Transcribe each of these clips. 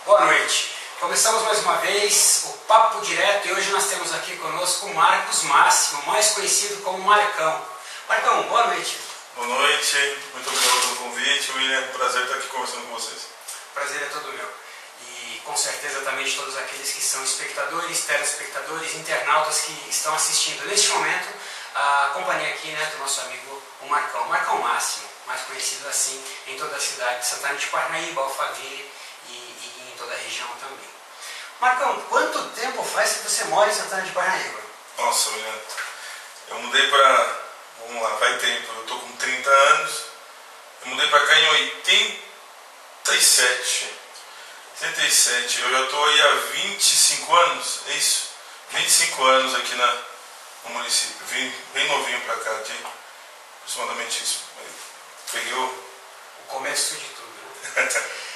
Boa noite. Começamos mais uma vez o Papo Direto e hoje nós temos aqui conosco o Marcos Máximo, mais conhecido como Marcão. Marcão, boa noite. Boa noite, muito obrigado pelo convite, William. É um prazer estar aqui conversando com vocês. O prazer é todo meu. E com certeza também de todos aqueles que são espectadores, telespectadores, internautas que estão assistindo neste momento a companhia aqui, né, do nosso amigo o Marcão. Marcão Máximo, mais conhecido assim em toda a cidade de Santana de Parnaíba, Alphaville e em toda a região também. Marcão, quanto tempo faz que você mora em Santana de Parnaíba? Nossa, William, eu mudei para... Vamos lá, vai tempo. Eu tô com 30 anos. Eu mudei para cá em 87. Eu já tô aí há 25 anos, é isso? 25 anos aqui no município. Vim bem novinho para cá, de aproximadamente isso. Peguei o começo de tudo, né?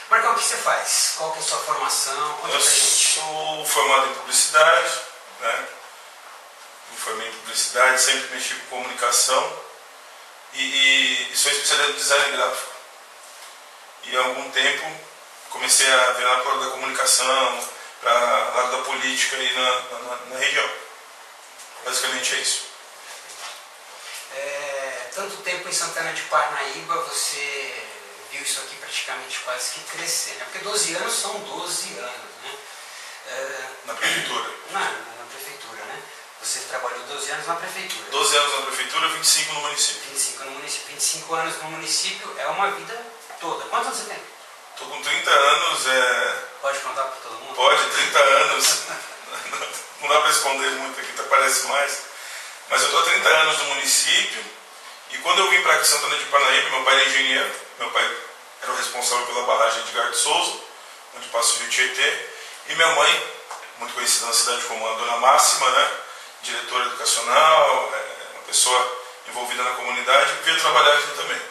Marcão, o que você faz? Qual que é a sua formação? Conta pra gente. Sou formado em publicidade, né? Me formei em publicidade, sempre mexi com comunicação e sou especialista em design gráfico. E há algum tempo comecei a virar para o lado da comunicação, para o lado da política aí na região. Basicamente é isso. Tanto tempo em Santana de Parnaíba, você viu isso aqui praticamente quase que crescer, né? Porque 12 anos são 12 anos, né? Na prefeitura? Na prefeitura, né? Você trabalhou 12 anos na prefeitura. 12 anos na prefeitura, 25 no município. 25 no município. 25 anos no município é uma vida toda. Quantos anos você tem? Estou com 30 anos. Pode contar para todo mundo? Pode, 30 anos. Não dá para esconder muito aqui, até parece mais. Mas eu estou há 30 anos no município. E quando eu vim para aqui, Santana de Parnaíba, meu pai era engenheiro. Meu pai era o responsável pela barragem de Edgar de Souza, onde passa o rio Tietê. E minha mãe, muito conhecida na cidade como a Dona Máxima, né? Diretora educacional, uma pessoa envolvida na comunidade, veio trabalhar aqui também.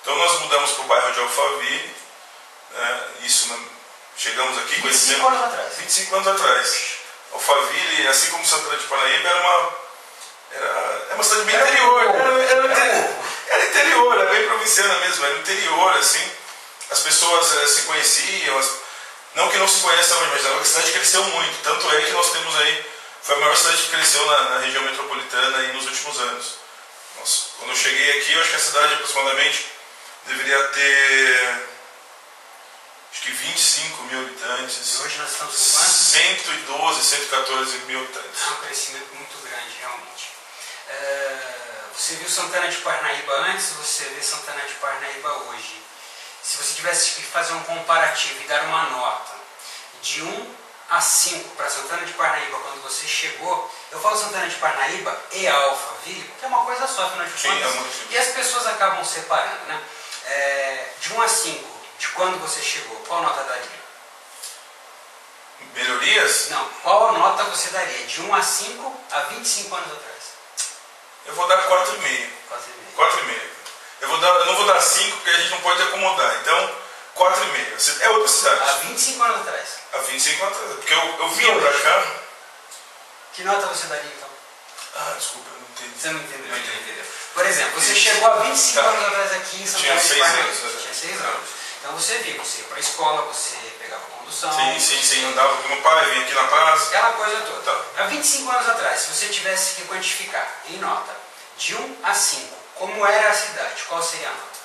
Então nós mudamos para o bairro de Alphaville, né? Chegamos aqui... 25 anos atrás. 25 anos atrás. Alphaville, assim como Santana de Parnaíba, era uma cidade bem interior. Era interior, era bem provinciana mesmo, era interior, assim. As pessoas se conheciam, não que não se conheçam hoje, mas a cidade cresceu muito. Tanto é que nós temos aí, foi a maior cidade que cresceu na região metropolitana aí nos últimos anos. Quando eu cheguei aqui, eu acho que a cidade aproximadamente deveria ter, acho que 25 mil habitantes. E hoje nós estamos com quantos? 112, 114 mil habitantes. É um crescimento muito grande, realmente. Você viu Santana de Parnaíba antes, você vê Santana de Parnaíba hoje. Se você tivesse que fazer um comparativo e dar uma nota de 1 a 5 para Santana de Parnaíba quando você chegou, eu falo Santana de Parnaíba e Alphaville, porque é uma coisa só, afinal de contas, e as pessoas acabam separando, né? De 1 a 5, de quando você chegou, qual nota daria? Melhorias? Não, qual nota você daria de 1 a 5 a 25 anos atrás? Eu vou dar 4,5. 4,5. Eu não vou dar 5 porque a gente não pode acomodar. Então, 4,5. É outra cidade. Há 25 anos atrás? Há 25 anos atrás. Porque eu vim pra cá. Que nota você daria então? Desculpa, eu não entendi. Você não entendeu? Não entendeu. Por exemplo, você chegou há 25 anos atrás aqui em Santana de Parnaíba. Tinha 6 anos. Então você viu, você ia para a escola, você pegava condução. Sim, andava com meu pai, vinha aqui na praça. Aquela coisa toda. Tá. Há 25 anos atrás, se você tivesse que quantificar em nota de 1 a 5, como era a cidade, qual seria a nota?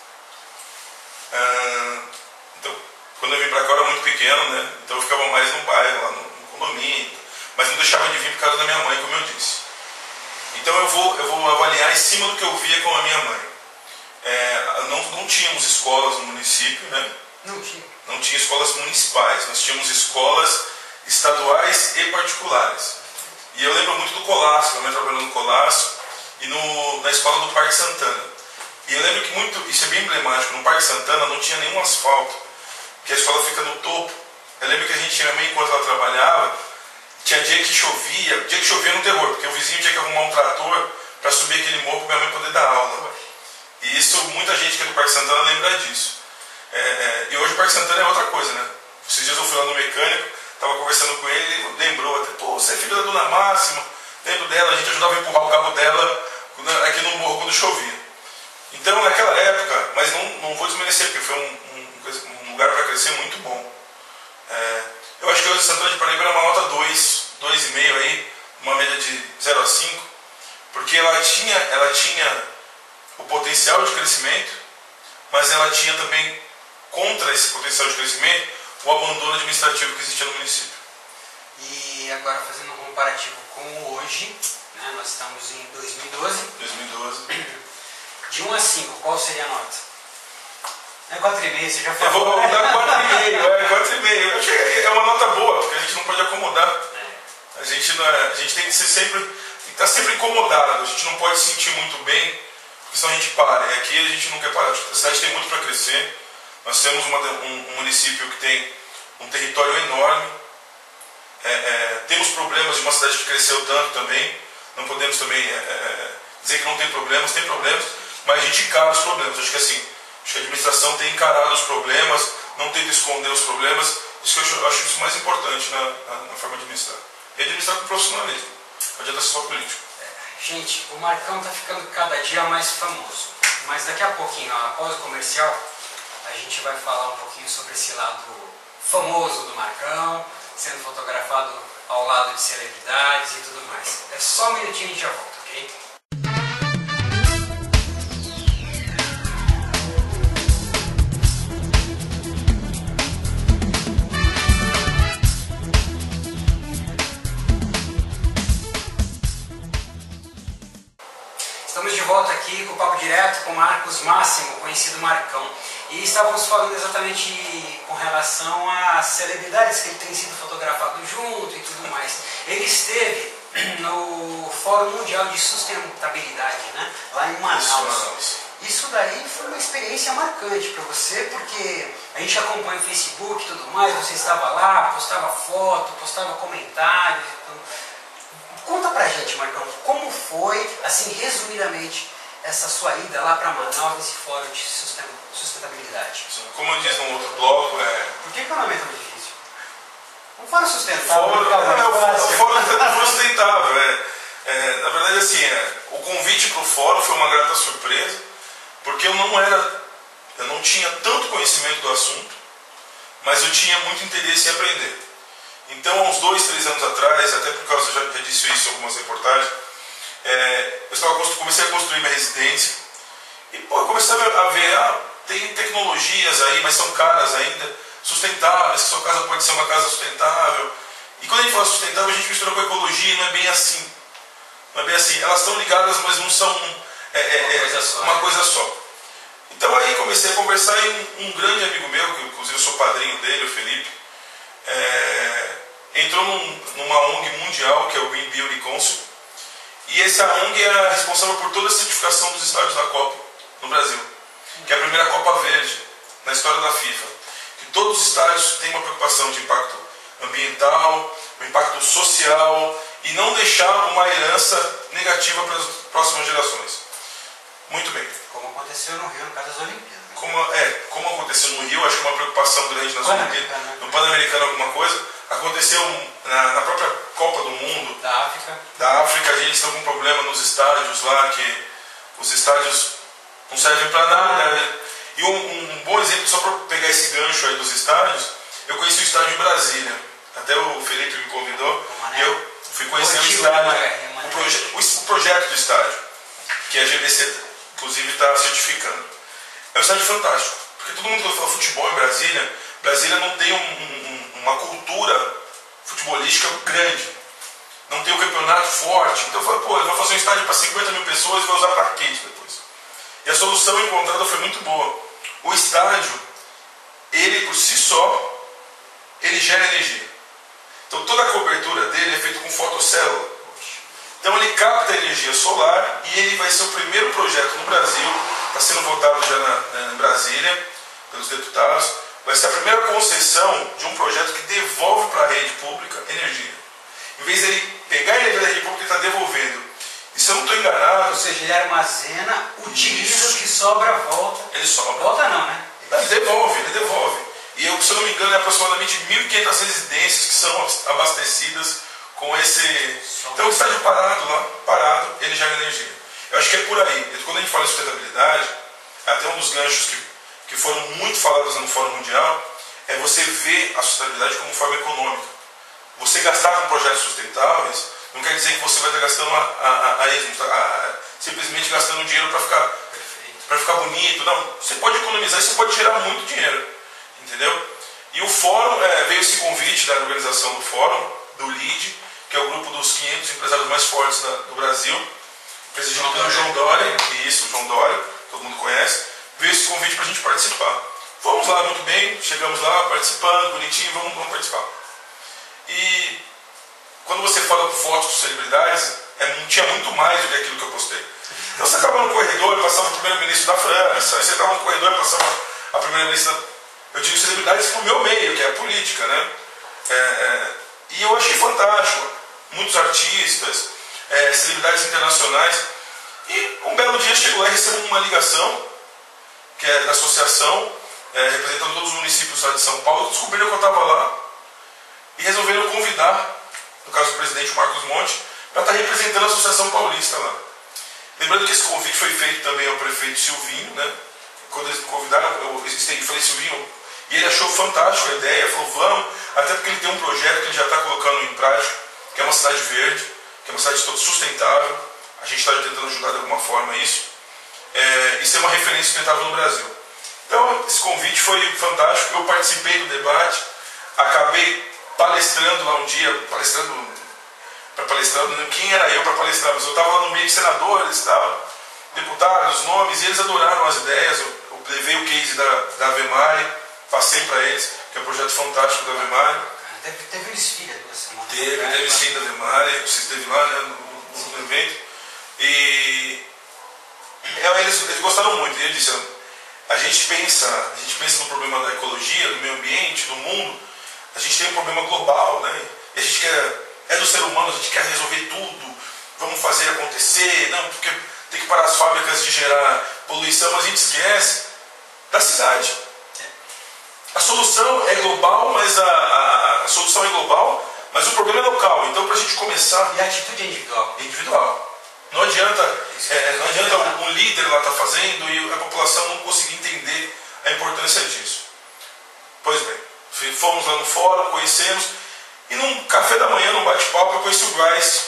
Então, quando eu vim para cá eu era muito pequeno, né? Então eu ficava mais no bairro, lá no condomínio. Mas não deixava de vir por causa da minha mãe, como eu disse. Então eu vou avaliar em cima do que eu via com a minha mãe. Não tínhamos escolas no município, né? Não tinha escolas municipais, nós tínhamos escolas estaduais e particulares. E eu lembro muito do Colasso, minha mãe trabalhou no Colasso e na escola do Parque Santana. E eu lembro que isso é bem emblemático, no Parque Santana não tinha nenhum asfalto, porque a escola fica no topo. Eu lembro que a gente, minha mãe, enquanto ela trabalhava, tinha dia que chovia no terror, porque o vizinho tinha que arrumar um trator para subir aquele morro para minha mãe poder dar aula. E isso, muita gente que é do Parque Santana lembra disso. E hoje o Parque Santana é outra coisa, né? Esses dias eu fui lá no mecânico, estava conversando com ele, ele lembrou até, pô, você é filho da Dona Máxima, lembro dela, a gente ajudava a empurrar o carro dela aqui no morro quando chovia. Então, naquela época, mas não vou desmerecer, porque foi um lugar para crescer muito bom. de Santana de Parnaíba era uma nota 2, 2,5 aí, uma média de 0 a 5, porque ela tinha o potencial de crescimento, mas ela tinha também, contra esse potencial de crescimento, o abandono administrativo que existia no município. E agora fazendo um comparativo com hoje, né, nós estamos em 2012. 2012. De 1 a 5, qual seria a nota? É 4,5, você já Eu falou. vou dar 4,5, Eu acho que é uma nota boa, porque a gente não pode acomodar. A gente tem que ser sempre, tem que estar sempre incomodado, a gente não pode se sentir muito bem, porque senão a gente para. E aqui a gente não quer parar. A cidade tem muito para crescer. Nós temos um município que tem um território enorme. Temos problemas de uma cidade que cresceu tanto também. Não podemos também dizer que não tem problemas, mas a gente encara os problemas. Acho que a administração tem encarado os problemas, não tenta esconder os problemas. Isso que eu acho isso mais importante na forma de administrar. E administrar com profissionalismo. Não adianta ser só político. Gente, o Marcão está ficando cada dia mais famoso. Mas daqui a pouquinho, após o comercial, a gente vai falar um pouquinho sobre esse lado famoso do Marcão, sendo fotografado ao lado de celebridades e tudo mais. É só um minutinho e a gente já volta, ok? Estamos de volta aqui com o Papo Direto com o Marcos Máximo, conhecido Marcão. E estávamos falando exatamente com relação às celebridades que ele tem sido fotografado junto e tudo mais. Ele esteve no Fórum Mundial de Sustentabilidade, né? Lá em Manaus. Isso daí foi uma experiência marcante para você, porque a gente acompanha o Facebook e tudo mais, você estava lá, postava foto, postava comentários. Conta pra gente, Marcão, como foi, assim, resumidamente, essa sua ida lá para Manaus, nesse fórum de sustentabilidade? Como eu disse no outro bloco, Por que o nome é tão difícil? Um fórum sustentável. O fórum sustentável. Na verdade, assim, o convite para o fórum foi uma grata surpresa, porque eu não tinha tanto conhecimento do assunto, mas eu tinha muito interesse em aprender. Então, há uns 2, 3 anos atrás, até por causa, já disse isso em algumas reportagens, eu comecei a construir minha residência e eu comecei a ver, tem tecnologias aí, mas são caras ainda, sustentáveis, que sua casa pode ser uma casa sustentável. E quando a gente fala sustentável, a gente mistura com ecologia, não é bem assim. Não é bem assim. Elas estão ligadas, mas não são uma coisa só. Então aí comecei a conversar e um grande amigo meu, que inclusive eu sou padrinho dele, o Felipe, entrou numa ONG mundial, que é o Green Building Council, e essa ONG é responsável por toda a certificação dos estádios da Copa no Brasil, que é a primeira Copa Verde na história da FIFA, que todos os estádios têm uma preocupação de impacto ambiental, um impacto social, e não deixar uma herança negativa para as próximas gerações. Muito bem. Como aconteceu no Rio, no caso das Olimpíadas. Como aconteceu no Rio, acho que uma preocupação grande nas Olimpíadas, no Pan-Americano alguma coisa, aconteceu na própria Copa do Mundo da África, a gente está com um problema nos estádios lá, que os estádios não servem para nada. E um bom exemplo, só para pegar esse gancho aí dos estádios, eu conheci o estádio em Brasília, até o Felipe me convidou, e eu fui conhecer o estádio, o projeto do estádio, que a GBC inclusive está certificando. É um estádio fantástico, porque todo mundo que fala futebol em Brasília não tem uma cultura futebolística grande, não tem um campeonato forte. Então eu falei, ele vai fazer um estádio para 50 mil pessoas e vai usar parquete depois. E a solução encontrada foi muito boa. O estádio, ele por si só, ele gera energia. Então toda a cobertura dele é feita com fotocélula. Então ele capta energia solar e ele vai ser o primeiro projeto no Brasil, está sendo votado já em Brasília, pelos deputados, vai ser a primeira concessão de um projeto que devolve para a rede pública energia. Em vez de ele pegar a energia da rede pública, ele está devolvendo. E se eu não estou enganado... Ou seja, ele armazena, utiliza o que sobra, volta. Ele sobra. Volta não, né? Ele devolve. E eu, se eu não me engano, é aproximadamente 1.500 residências que são abastecidas com esse... Então o estádio parado, ele gera energia. Eu acho que é por aí. Quando a gente fala em sustentabilidade, até um dos ganchos que foram muito falados no Fórum Mundial, é você ver a sustentabilidade como forma econômica. Você gastar com projetos sustentáveis não quer dizer que você vai estar gastando a esmo, simplesmente gastando dinheiro para ficar bonito. Não, você pode economizar e você pode gerar muito dinheiro, entendeu? E o fórum, veio esse convite da organização do fórum, do LEAD, que é o grupo dos 500 empresários mais fortes do Brasil, presidido pelo João Dória, isso, João Dória, todo mundo conhece, veio esse convite para a gente participar. Fomos lá muito bem, chegamos lá participando, bonitinho, vamos participar. E quando você fala com fotos com celebridades, tinha muito mais do que aquilo que eu postei. Então você estava no corredor, passava o primeiro-ministro da França, você estava no corredor, passava a primeira-ministra, eu digo celebridades no meu meio, que é a política, né? E eu achei fantástico, muitos artistas, celebridades internacionais. E um belo dia chegou lá e recebeu uma ligação, que é da associação, representando todos os municípios lá de São Paulo, descobriram que eu estava lá e resolveram convidar, no caso do presidente Marcos Monte, para estar representando a Associação Paulista lá. Lembrando que esse convite foi feito também ao prefeito Silvinho, né? Quando eles me convidaram, eu falei Silvinho, e ele achou fantástico a ideia, falou vamos, até porque ele tem um projeto que ele já está colocando em prática, que é uma cidade verde, que é uma cidade sustentável, a gente está tentando ajudar de alguma forma isso, e ser uma referência sustentável no Brasil. Então esse convite foi fantástico, eu participei do debate, acabei palestrando lá um dia, quem era eu para palestrar, mas eu estava lá no meio de senadores, deputados, nomes, e eles adoraram as ideias. Eu levei o case da Avemare, passei para eles, que é um projeto fantástico da Avemare. Teve um desfile há 2 semanas. Teve sim da Avemare, você esteve lá, né, no evento. E eles gostaram muito, e eles disseram, a gente pensa no problema da ecologia, do meio ambiente, do mundo, a gente tem um problema global, né? E a gente quer, do ser humano, a gente quer resolver tudo, vamos fazer acontecer, não, porque tem que parar as fábricas de gerar poluição, mas a gente esquece da cidade. A solução é global, mas a solução é global, mas o problema é local. Então, para a gente começar... E a atitude é individual. Individual. Não adianta um líder lá estar fazendo e a população não conseguir entender a importância disso. Pois bem, fomos lá no fórum, conhecemos, e num café da manhã, num bate-papo, eu conheci o Bryce,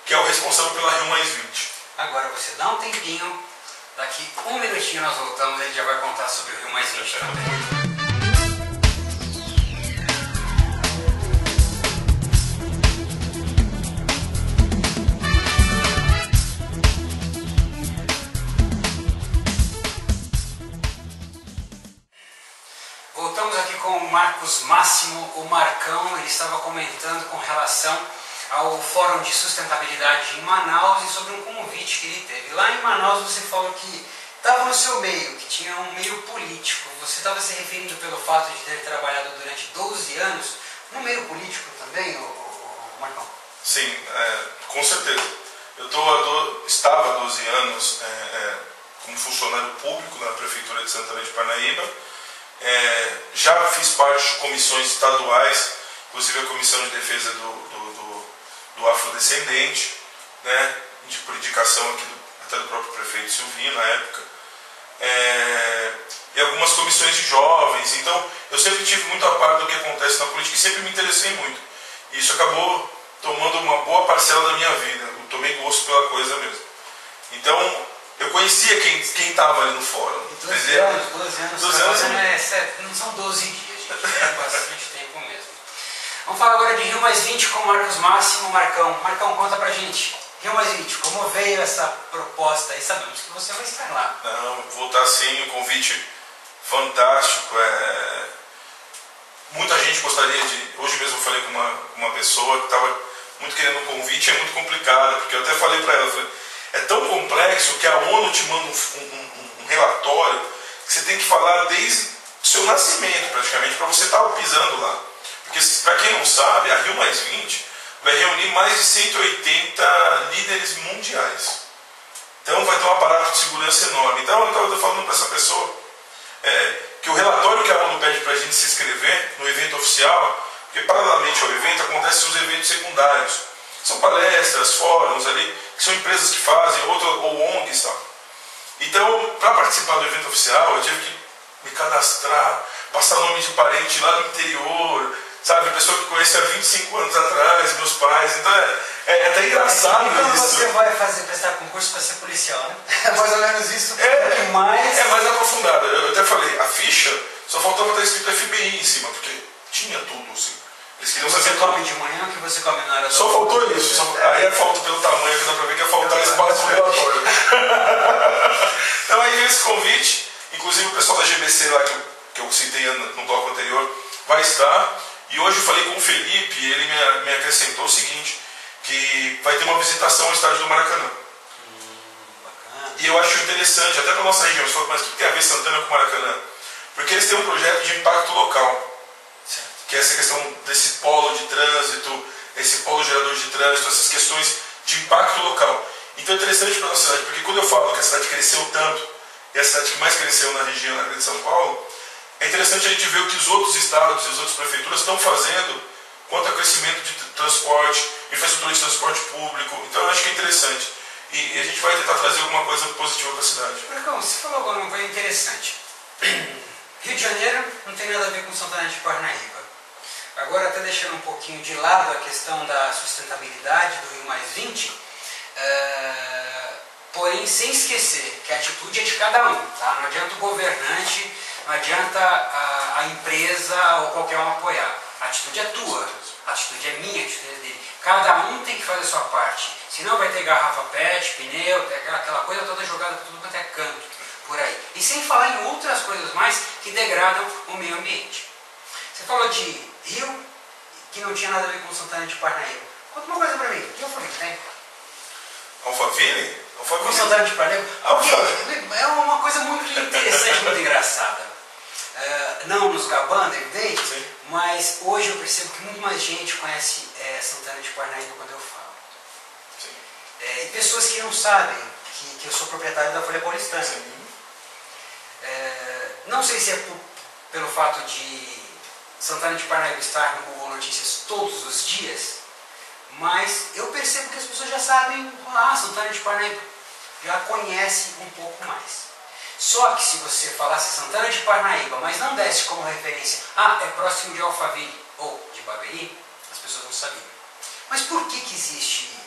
que é o responsável pela Rio+20. Agora você dá um tempinho, daqui 1 minutinho nós voltamos, ele já vai contar sobre o Rio+20 também. Voltamos aqui com o Marcos Máximo, o Marcão. Ele estava comentando com relação ao Fórum de Sustentabilidade em Manaus e sobre um convite que ele teve. Lá em Manaus você falou que estava no seu meio, que tinha um meio político. Você estava se referindo pelo fato de ter trabalhado durante 12 anos no meio político também, Marcão? Sim, com certeza. Eu estava há 12 anos como funcionário público na Prefeitura de Santana de Parnaíba. Já fiz parte de comissões estaduais, inclusive a Comissão de Defesa do Afrodescendente, né, por indicação aqui até do próprio prefeito Silvinho na época, e algumas comissões de jovens. Então eu sempre tive muito a par do que acontece na política e sempre me interessei muito. E isso acabou tomando uma boa parcela da minha vida, eu tomei gosto pela coisa mesmo. Então eu conhecia quem estava ali no fórum. 12 anos não são 12 dias, gente. É bastante tempo mesmo. Vamos falar agora de Rio+20 com o Marcos Máximo. Marcão, conta pra gente. Rio+20, como veio essa proposta? E sabemos que você vai estar lá. Não, vou estar sim, um convite fantástico. Muita gente gostaria de... Hoje mesmo eu falei com uma pessoa que estava muito querendo um convite, é muito complicado, porque eu até falei para ela, é tão complexo que a ONU te manda um relatório que você tem que falar desde o seu nascimento, praticamente, para você estar pisando lá. Porque, para quem não sabe, a Rio+20 vai reunir mais de 180 líderes mundiais. Então vai ter um aparato de segurança enorme. Então eu estou falando para essa pessoa que o relatório que a ONU pede para a gente se inscrever no evento oficial, porque paralelamente ao evento acontecem os eventos secundários. São palestras, fóruns ali, que são empresas que fazem, ou ONGs e tal. Então, para participar do evento oficial, eu tive que me cadastrar, passar nome de parente lá do interior, sabe? Pessoa que conheci há 25 anos atrás, meus pais. Então é até engraçado quando isso. você vai prestar concurso para ser policial, né? É mais ou menos isso. É mais aprofundado. Eu até falei, a ficha só faltava estar escrito FBI em cima, porque tinha tudo, assim. Eles queriam Você saber come de manhã, o que você come na hora da Só faltou isso. Aí é falta pelo tamanho, que dá pra ver que é faltar espaço no relatório. Então aí veio esse convite, inclusive o pessoal da GBC lá que eu citei no bloco anterior vai estar. E hoje eu falei com o Felipe e ele me acrescentou o seguinte, que vai ter uma visitação ao estádio do Maracanã. E eu acho interessante, até para nossa região, você falou, mas o que tem a ver Santana com o Maracanã? Porque eles têm um projeto de impacto local. Que é essa questão desse polo de trânsito, esse polo gerador de trânsito, essas questões de impacto local. Então é interessante para a nossa cidade, porque quando eu falo que a cidade cresceu tanto, e a cidade que mais cresceu na região, na Grande São Paulo, é interessante a gente ver o que os outros estados e as outras prefeituras estão fazendo quanto ao crescimento de transporte, infraestrutura de transporte público. Então eu acho que é interessante. E a gente vai tentar trazer alguma coisa positiva para a cidade. Marcão, você falou agora uma coisa interessante. Rio de Janeiro não tem nada a ver com Santana de Parnaíba. Agora, até deixando um pouquinho de lado a questão da sustentabilidade do Rio+20, porém sem esquecer que a atitude é de cada um, tá? Não adianta o governante, não adianta a empresa ou qualquer um apoiar. A atitude é tua, a atitude é minha, a atitude é dele. Cada um tem que fazer a sua parte, senão vai ter garrafa PET, pneu, aquela coisa toda jogada por tudo quanto é canto, por aí. E sem falar em outras coisas mais que degradam o meio ambiente. Você falou de Rio, que não tinha nada a ver com Santana de Parnaíba. Conta uma coisa pra mim, que Alphaville tem? Alphaville? Com Santana de Parnaíba? É uma coisa muito interessante, muito engraçada. Não nos gabando, evidente, sim, mas hoje eu percebo que muito mais gente conhece Santana de Parnaíba quando eu falo. Sim. E pessoas que não sabem que eu sou proprietário da Folha Paulistana. Não sei se é pelo fato de Santana de Parnaíba estar no Google Notícias todos os dias, mas eu percebo que as pessoas já sabem, Santana de Parnaíba, já conhecem um pouco mais. Só que se você falasse Santana de Parnaíba, mas não desse como referência, é próximo de Alphaville ou de Barueri, as pessoas não sabiam. Mas por que existe?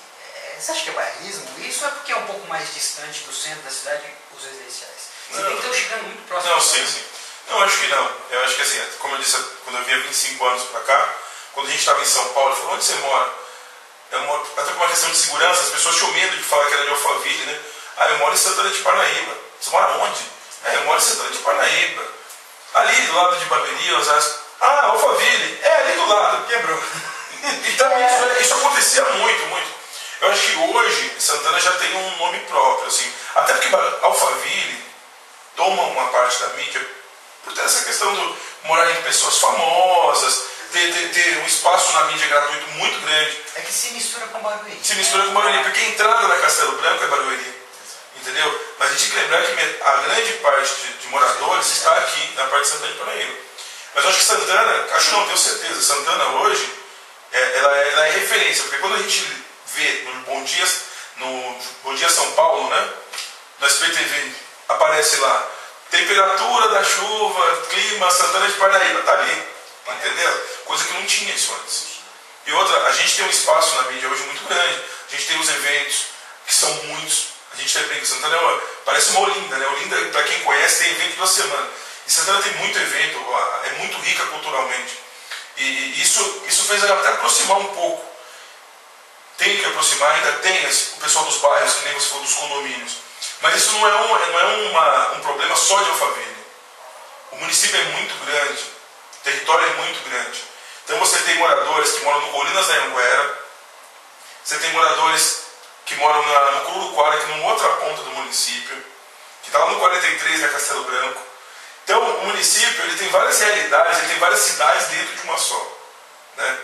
Você acha que é bairrismo? Isso é porque é um pouco mais distante do centro da cidade os residenciais. Você tem que estar chegando muito próximo. Não, sim. Não, acho que não. Eu acho que assim, como eu disse, quando eu vinha 25 anos para cá, quando a gente estava em São Paulo, eu falei, onde você mora? Eu moro, até por uma questão de segurança, as pessoas tinham medo de falar que era de Alphaville, né? Eu moro em Santana de Parnaíba. Você mora onde? Eu moro em Santana de Parnaíba. Ali do lado de Barueri, Osasco. Alphaville. Ali do lado. Quebrou. Então isso acontecia muito. Eu acho que hoje Santana já tem um nome próprio, assim. Até porque Alphaville toma uma parte da mídia por ter essa questão de morar em pessoas famosas, ter um espaço na mídia gratuito muito grande. É que se mistura com Barueri. Se mistura com Barueri, porque a entrada na Castelo Branco é Barueri. Entendeu? Mas a gente tem que lembrar que a grande parte de moradores está aqui, na parte de Santana de Parnaíba. Mas eu acho que Santana, não, tenho certeza, Santana hoje, ela é referência, porque quando a gente vê no Bom Dia São Paulo, né, no SPTV, aparece lá, temperatura da chuva, clima, Santana de Parnaíba, tá ali, entendeu? Coisa que não tinha isso antes. E outra, a gente tem um espaço na mídia hoje muito grande, a gente tem os eventos, que são muitos, a gente tem bem que Santana parece uma Olinda, né? Olinda, para quem conhece, tem evento toda semana. E Santana tem muito evento, é muito rica culturalmente. E isso fez até aproximar um pouco. Tem que aproximar, ainda tem o pessoal dos bairros, que nem você falou, dos condomínios. Mas isso não é um problema só de Alphaville. O município é muito grande, o território é muito grande. Então você tem moradores que moram no Colinas da Anhanguera, você tem moradores que moram no Cururuquara, que é numa outra ponta do município, que está lá no 43, na Castelo Branco. Então o município ele tem várias realidades, ele tem várias cidades dentro de uma só. Né?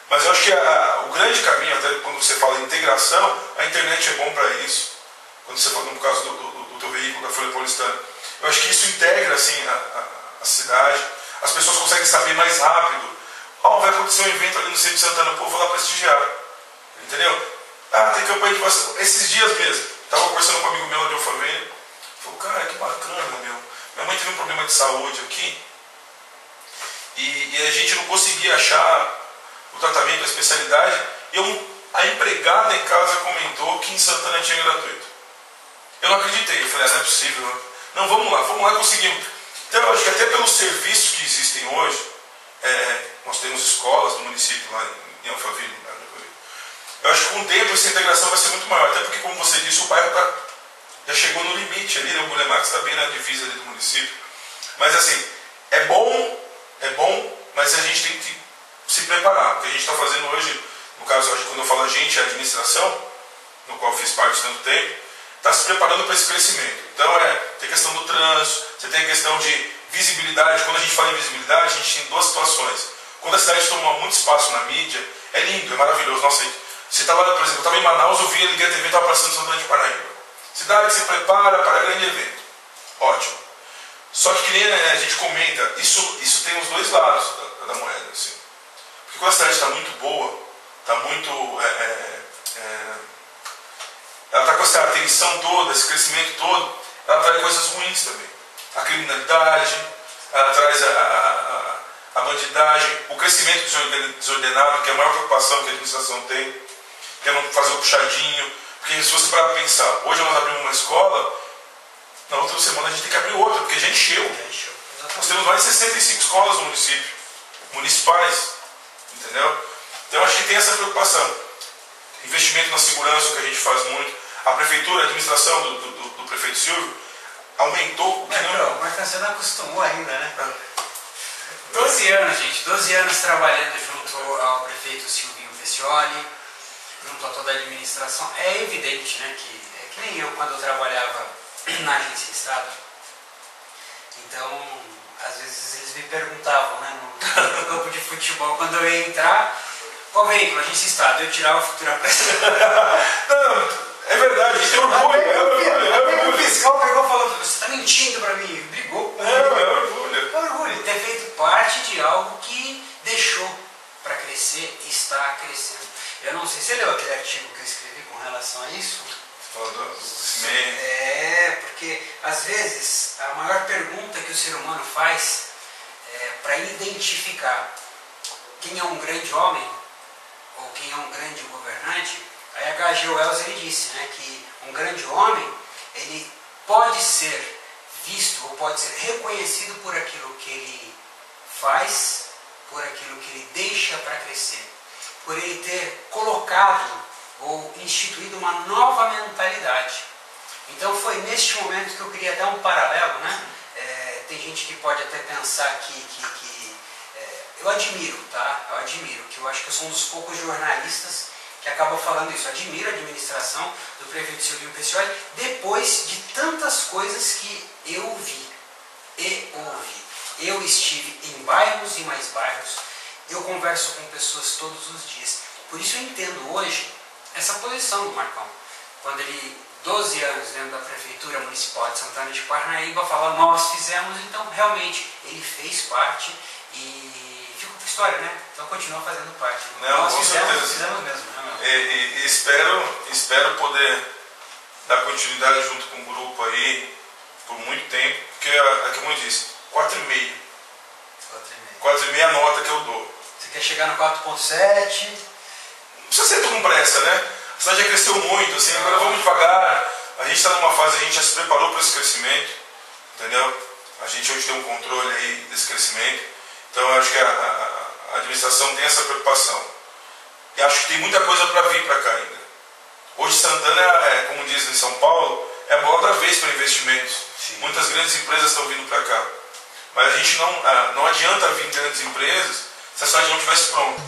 Mas eu acho que o grande caminho, até quando você fala em integração, a internet é bom para isso. Quando você fala no caso do teu veículo, da Folha Paulistana. Eu acho que isso integra assim, a cidade, as pessoas conseguem saber mais rápido. Vai acontecer um evento ali no centro de Santana, vou lá prestigiar. Entendeu? Tem campanha de vacinação. Esses dias mesmo, estava conversando com um amigo meu de Alphaville, falou, cara, que bacana, meu. Minha mãe teve um problema de saúde aqui, e a gente não conseguia achar o tratamento, a especialidade, a empregada em casa comentou que em Santana tinha gratuito. Eu não acreditei, eu falei, não é possível. Não, vamos lá, conseguimos. Então eu acho que até pelos serviços que existem hoje, nós temos escolas no município lá em Alphaville, eu acho que com o tempo essa integração vai ser muito maior, até porque, como você disse, o bairro já chegou no limite ali, né? O Bulemax está bem na divisa ali do município. Mas assim, é bom, mas a gente tem que se preparar. O que a gente está fazendo hoje, no caso, quando eu falo a gente, a administração, no qual eu fiz parte tanto tempo, está se preparando para esse crescimento. Então tem a questão do trânsito, você tem a questão de visibilidade. Quando a gente fala em visibilidade, a gente tem duas situações. Quando a cidade toma muito espaço na mídia, é lindo, é maravilhoso. Nossa, você estava, por exemplo, eu estava em Manaus, eu vi, liguei a TV, estava passando em Santana de Parnaíba. Cidade se prepara para grande evento. Ótimo. Só que nem a gente comenta, isso tem os dois lados da moeda. Assim. Porque quando a cidade está muito boa, está muito... ela está com essa atenção toda, esse crescimento todo, ela traz coisas ruins também. A criminalidade, ela traz a bandidagem, o crescimento desordenado, que é a maior preocupação que a administração tem, que é não fazer o puxadinho. Porque se você parar para pensar, hoje nós abrimos uma escola, na outra semana a gente tem que abrir outra, porque já encheu. Nós temos mais de 65 escolas no município, municipais, entendeu? Então acho que tem essa preocupação. Investimento na segurança, que a gente faz muito. A prefeitura, a administração do prefeito Silvio, aumentou o que não... Mas você não acostumou ainda, né? 12 anos, gente, 12 anos trabalhando junto ao prefeito Silvinho Peccioli, junto a toda a administração. É evidente, né, que nem eu quando eu trabalhava na agência de Estado. Então, às vezes eles me perguntavam, né, no campo de futebol, quando eu ia entrar, qual veículo? Agência de Estado. Eu tirava a futura pressa. Não, é verdade, a gente tem orgulho. O fiscal pegou e falou, você está mentindo para mim, brigou com ele. É orgulho. É orgulho, ter feito parte de algo que deixou para crescer e está crescendo. Eu não sei, você leu aquele artigo que eu escrevi com relação a isso? Porque às vezes a maior pergunta que o ser humano faz para identificar quem é um grande homem ou quem é um grande governante, aí H.G. Wells ele disse, né, que um grande homem ele pode ser visto ou pode ser reconhecido por aquilo que ele faz, por aquilo que ele deixa para crescer, por ele ter colocado ou instituído uma nova mentalidade. Então foi neste momento que eu queria dar um paralelo, né? Tem gente que pode até pensar que eu admiro, tá? Eu admiro, que eu acho que eu sou um dos poucos jornalistas que acabam falando isso. Eu admiro a administração do prefeito Silvinho Peccioli depois de tantas coisas que eu vi e ouvi. Eu estive em bairros e mais bairros, eu converso com pessoas todos os dias. Por isso eu entendo hoje essa posição do Marcão. Quando ele, 12 anos dentro da Prefeitura Municipal de Santana de Parnaíba, fala, nós fizemos, então realmente ele fez parte e ficou com história, né? Então continua fazendo parte. Não, nós com fizemos certeza. Mesmo. Né, e espero poder dar continuidade junto com o grupo aí por muito tempo, porque, como eu disse, 4,5. 4,5 é a nota que eu dou. Você quer chegar no 4,7? Não precisa ser com pressa, né? A cidade já cresceu muito, assim, agora vamos devagar. A gente está numa fase, a gente já se preparou para esse crescimento, entendeu? A gente hoje tem um controle aí desse crescimento. Então eu acho que a administração tem essa preocupação. E acho que tem muita coisa para vir para cá ainda. Hoje Santana, como diz em São Paulo, é a bola da vez para investimentos. Sim. Muitas grandes empresas estão vindo para cá. Mas a gente não adianta vir grandes empresas se a cidade não estivesse pronta.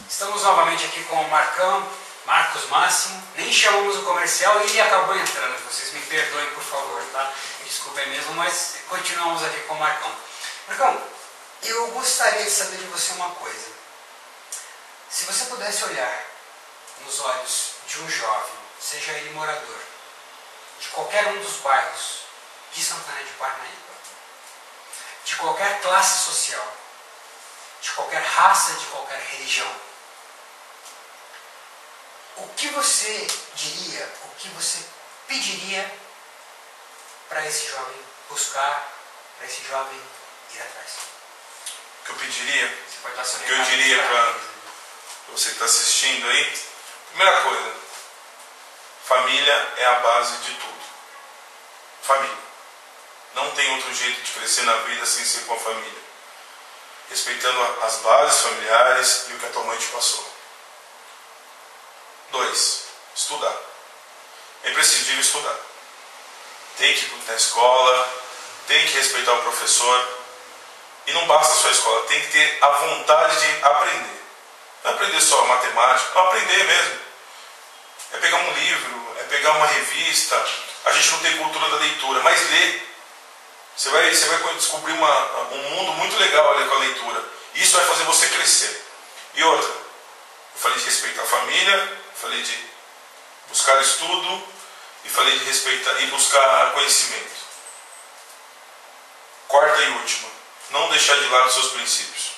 Estamos novamente aqui com o Marcos Máximo. Nem chamamos o comercial e ele acabou entrando. Vocês me perdoem, por favor, tá? Desculpem mesmo, mas continuamos aqui com o Marcão. Marcão, eu gostaria de saber de você uma coisa. Se você pudesse olhar nos olhos de um jovem, seja ele morador, de qualquer um dos bairros de Santana de Parnaíba, de qualquer classe social, de qualquer raça, de qualquer religião. O que você diria, o que você pediria para esse jovem buscar, para esse jovem ir atrás? O que eu pediria, o que eu diria para você que está assistindo aí, primeira coisa, família é a base de tudo. Família. Não tem outro jeito de crescer na vida sem ser com a família. Respeitando as bases familiares e o que a tua mãe te passou. 2. Estudar. É imprescindível estudar. Tem que ir na escola, tem que respeitar o professor. E não basta só a escola, tem que ter a vontade de aprender. Não é aprender só matemática, não aprender mesmo. É pegar um livro, é pegar uma revista. A gente não tem cultura da leitura, mas ler. Você vai descobrir um mundo muito legal ali com a leitura. Isso vai fazer você crescer. E outra, eu falei de respeitar a família, falei de buscar estudo e falei de respeitar e buscar conhecimento. Quarta e última, não deixar de lado os seus princípios.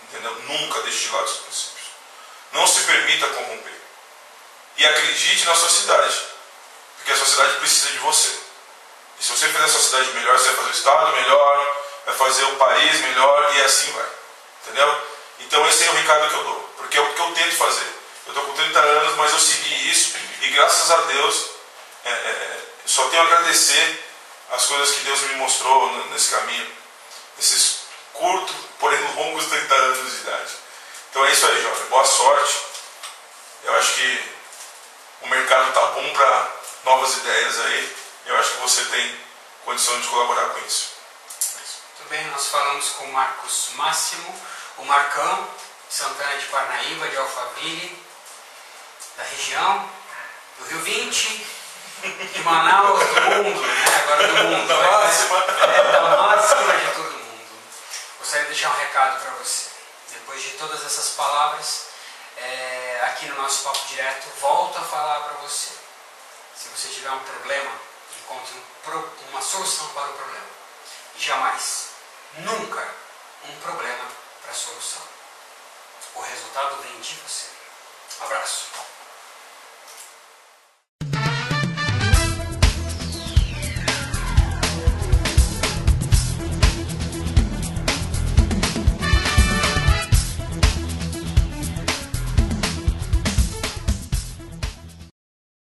Entendeu? Nunca deixe de lado os seus princípios. Não se permita corromper. E acredite na sociedade, porque a sociedade precisa de você. E se você fizer a sociedade melhor, você vai fazer o Estado melhor, vai fazer o país melhor e assim vai. Entendeu? Então esse é o recado que eu dou, porque é o que eu tento fazer. Eu estou com 30 anos, mas eu segui isso e graças a Deus só tenho a agradecer as coisas que Deus me mostrou nesse caminho, nesses curtos, porém longos 30 anos de idade. Então é isso aí, jovem. Boa sorte. Eu acho que o mercado está bom para novas ideias aí. Eu acho que você tem condição de colaborar com isso. Muito bem, nós falamos com o Marcos Máximo, o Marcão, de Santana de Parnaíba, de Alphaville, da região, do Rio 20, de Manaus, do mundo, né? Agora do mundo. Da máxima. Da máxima de todo mundo. Gostaria de deixar um recado para você. Depois de todas essas palavras, aqui no nosso Papo Direto, volto a falar para você. Se você tiver um problema, encontre uma solução para o problema. E jamais, nunca, um problema para a solução. O resultado vem de você. Abraço.